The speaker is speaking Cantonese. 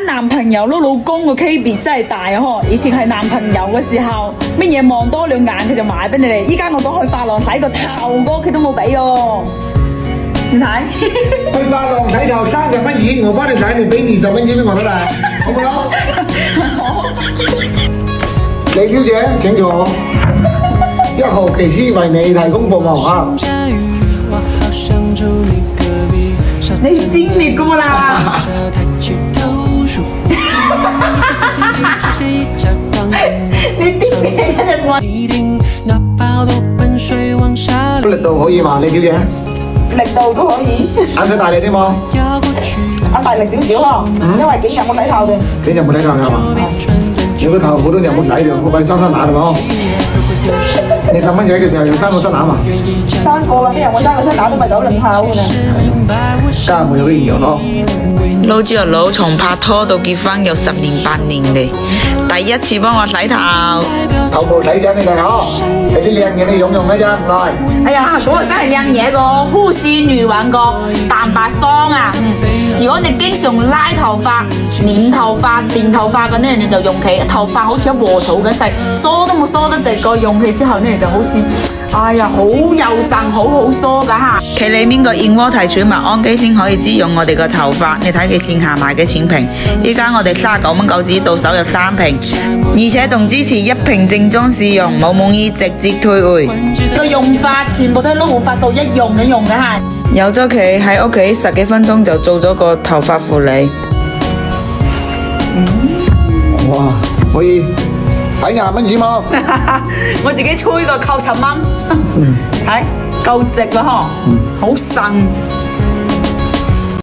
男朋友咯，老公個區別真係大啊！嗬，以前係男朋友嘅時候，乜嘢望多兩眼佢就買俾你哋，依家我講去髮廊洗個頭哥佢都冇俾哦。你睇，去髮廊洗頭30蚊錢，我幫你洗，你俾20蚊錢俾我得啦，好唔好？李小姐請坐，1號技師為你提供服務啊！你專業噶嘛啦？你啲嘢一直話力度可以嘛，李小姐？力度都可以，眼水大力啲冇？大力少少咯，因為幾日冇洗頭嘅。幾日冇洗頭啦嘛？你個頭好多日冇洗掉，個位生乸啦冇？你細蚊仔嘅時候有生過生乸嘛？生過啦，邊有我生過生乸都咪走輪頭嘅啦。家下冇有啲營養咯。老字頭佬從拍拖到結婚有10年8年嚟，第一次幫我洗頭。頭部睇緊你哋嗬，有啲靚嘢你用用啦啫，唔該。哎呀，嗰個真係靚嘢個護絲女王個蛋白霜啊！如果你經常拉頭髮、粘頭髮、電頭髮嘅呢，你就用佢，頭髮好似一禾草咁細，梳都冇梳得直個，用佢之後呢就好似，哎呀，好幼順，好好梳噶嚇。佢裏面個燕窩提取物氨基酸可以滋潤我哋個頭髮，你睇佢線下賣幾錢瓶？依家我哋39蚊9紙到手有3瓶，而且仲支持1瓶正裝試用，冇滿意直接退回。個用法全部都係攞護髮素一用嘅用嘅嚇。有咗佢喺屋企10幾分鐘就做咗個頭髮護理。哇，可以抵20蚊紙冇？我自己吹個扣10蚊，睇夠直啦嗬，好順。